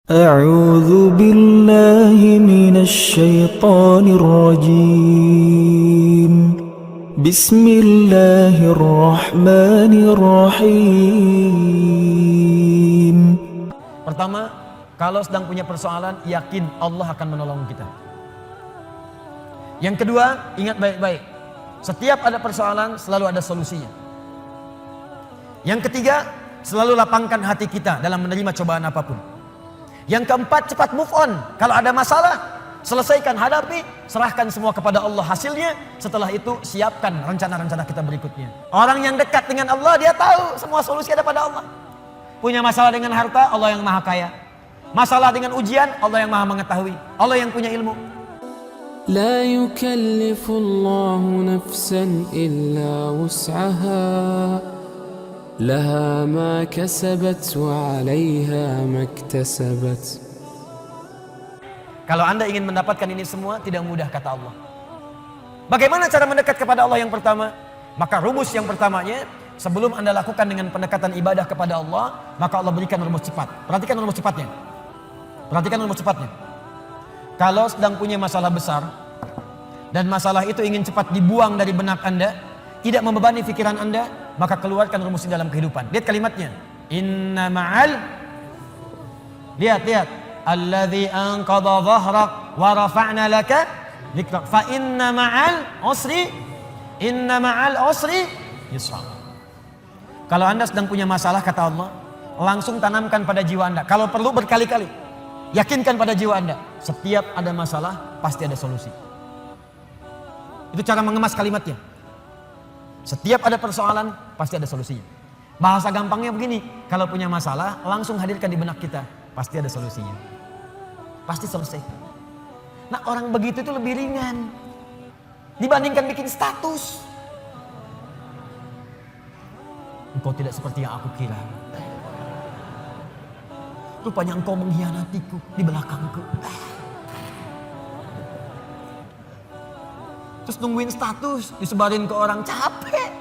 أعوذ بالله من الشيطان الرجيم بسم الله الرحمن الرحيم. Pertama, kalau sedang punya persoalan, yakin Allah akan menolong kita. Yang kedua, ingat baik-baik, setiap ada persoalan selalu ada solusinya. Yang ketiga, selalu lapangkan hati kita dalam menerima cobaan apapun. Yang keempat, cepat move on. Kalau ada masalah, selesaikan, hadapi, serahkan semua kepada Allah hasilnya. Setelah itu, siapkan rencana-rencana kita berikutnya. Orang yang dekat dengan Allah, dia tahu semua solusi ada pada Allah. Punya masalah dengan harta, Allah yang maha kaya. Masalah dengan ujian, Allah yang maha mengetahui. Allah yang punya ilmu. لا يكلف الله نفسا إلا وسعها لها ما كسبت وعليها ما اكتسبت. Kalau Anda ingin mendapatkan ini semua, tidak mudah kata Allah. Bagaimana cara mendekat kepada Allah yang pertama? Maka rumus yang pertamanya, sebelum Anda lakukan dengan pendekatan ibadah kepada Allah, maka Allah berikan rumus cepat. Perhatikan rumus cepatnya. Perhatikan rumus cepatnya. Kalau sedang punya masalah besar, dan masalah itu ingin cepat dibuang dari benak Anda, tidak membebani pikiran Anda, maka keluarkan rumus ini dalam kehidupan. Lihat kalimatnya. Inna ma'al, lihat. Alladhi anqadha dhahrak wa rafa'na laka dhikrak. Fa inna ma'al usri yusra. Kalau Anda sedang punya masalah, kata Allah, langsung tanamkan pada jiwa Anda. Kalau perlu berkali-kali, yakinkan pada jiwa Anda, setiap ada masalah pasti ada solusi. Itu cara mengemas kalimatnya. Setiap ada persoalan pasti ada solusinya. Bahasa gampangnya begini, kalau punya masalah langsung hadirkan di benak kita, pasti ada solusinya. Pasti selesai. Nah, orang begitu itu lebih ringan dibandingkan bikin status. Engkau tidak seperti yang aku kira. Rupanya engkau mengkhianatiku di belakangku. Terus nungguin status, disebarin ke orang, capek.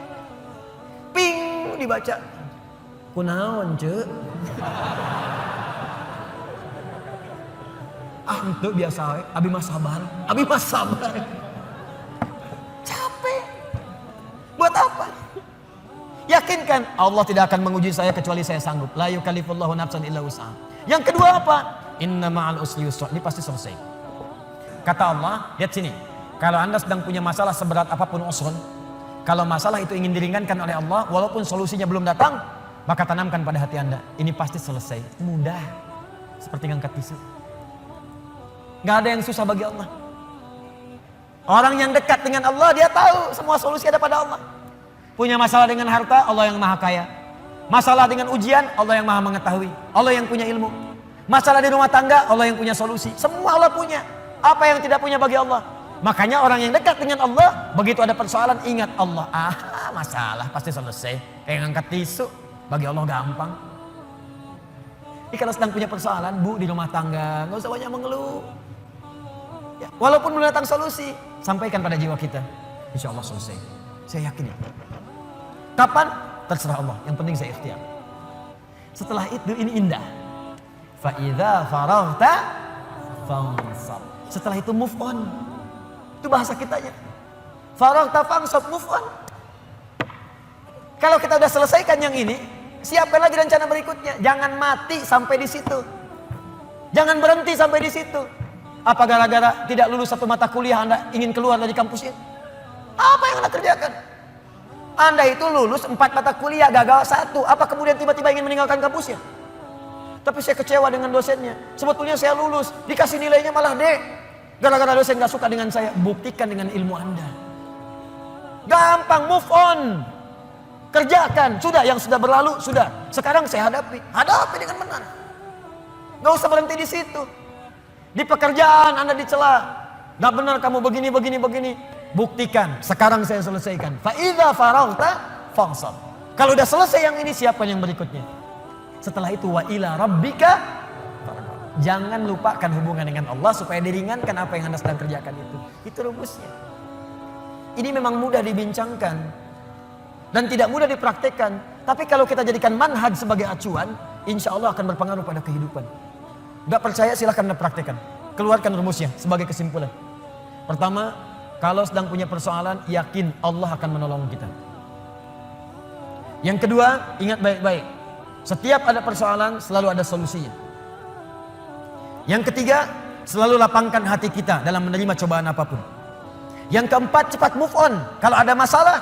Ping, dibaca. Kunaon, cek. Itu biasa, abi mas sabar. Capek. Buat apa? Yakinkan Allah tidak akan menguji saya kecuali saya sanggup. La yukallifullahu nafsan illa wus'aha. Yang kedua apa? Inna ma'al usri yusra. Ini pasti selesai. Kata Allah, lihat sini. Kalau Anda sedang punya masalah seberat apapun usrun, kalau masalah itu ingin diringankan oleh Allah, walaupun solusinya belum datang, maka tanamkan pada hati Anda, ini pasti selesai. Mudah. Seperti ngangkat tisu. Gak ada yang susah bagi Allah. Orang yang dekat dengan Allah, dia tahu semua solusi ada pada Allah. Punya masalah dengan harta, Allah yang maha kaya. Masalah dengan ujian, Allah yang maha mengetahui. Allah yang punya ilmu. Masalah di rumah tangga, Allah yang punya solusi. Semua Allah punya. Apa yang tidak punya bagi Allah? Makanya orang yang dekat dengan Allah, begitu ada persoalan, ingat Allah. Masalah pasti selesai. Kayak ngangkat tisu, bagi Allah gampang. Jadi kalau sedang punya persoalan, Bu, di rumah tangga, gak usah banyak mengeluh. Ya, walaupun belum datang solusi, sampaikan pada jiwa kita. Insya Allah selesai. Saya yakin itu. Kapan? Terserah Allah. Yang penting saya ikhtiar. Setelah itu ini indah. Fa idza faraghta fansab. Setelah itu move on. Itu bahasa kitanya. Faraghta fansab, move on. Kalau kita udah selesaikan yang ini, siapkan lagi rencana berikutnya. Jangan mati sampai di situ. Jangan berhenti sampai di situ. Apa gara-gara tidak lulus satu mata kuliah Anda ingin keluar dari kampusnya? Apa yang Anda kerjakan? Anda itu lulus 4 mata kuliah, gagal 1. Apa kemudian tiba-tiba ingin meninggalkan kampusnya? Tapi saya kecewa dengan dosennya. Sebetulnya saya lulus, dikasih nilainya malah D. Gara-gara dosen gak suka dengan saya. Buktikan dengan ilmu Anda. Gampang, move on. Kerjakan. Sudah, yang sudah berlalu, sudah. Sekarang saya hadapi. Hadapi dengan benar. Gak usah berhenti di situ. Di pekerjaan Anda dicela. Gak benar kamu begini. Buktikan, sekarang saya selesaikan. Fa idza faraghta fansab. Kalau udah selesai yang ini, siapkan yang berikutnya. Setelah itu wa ila rabbika farghab. Jangan lupakan hubungan dengan Allah supaya diringankan apa yang Anda sedang kerjakan itu. Itu rumusnya. Ini memang mudah dibincangkan dan tidak mudah dipraktekkan. Tapi kalau kita jadikan manhaj sebagai acuan, insya Allah akan berpengaruh pada kehidupan. Gak percaya silahkan Anda praktekkan. Keluarkan rumusnya sebagai kesimpulan. Pertama, kalau sedang punya persoalan, yakin Allah akan menolong kita. Yang kedua, ingat baik-baik. Setiap ada persoalan, selalu ada solusinya. Yang ketiga, selalu lapangkan hati kita dalam menerima cobaan apapun. Yang keempat, cepat move on. Kalau ada masalah,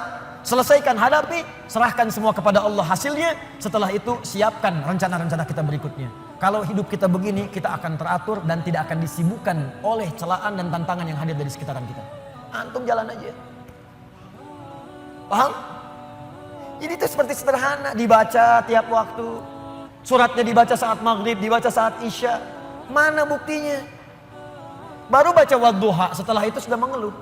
selesaikan, hadapi, serahkan semua kepada Allah hasilnya. Setelah itu, siapkan rencana-rencana kita berikutnya. Kalau hidup kita begini, kita akan teratur dan tidak akan disibukkan oleh celaan dan tantangan yang hadir dari sekitaran kita. Antum jalan aja. Paham? Jadi itu seperti sederhana, dibaca tiap waktu. Suratnya dibaca saat maghrib, dibaca saat isya. Mana buktinya? Baru baca wadduha, setelah itu sudah mengeluh.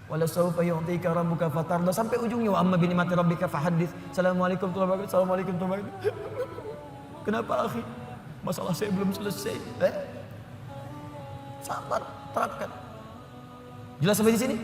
Wala sawfa yu'tika rabbuka fatarda, sampai ujungnya wa amma bi ni'mati rabbika fahaddits. Assalamualaikum warahmatullahi wabarakatuh. Assalamualaikum warahmatullahi wabarakatuh. Kenapa akhi? Masalah saya belum selesai. Sabar, terapkan. Jelas sampai di sini?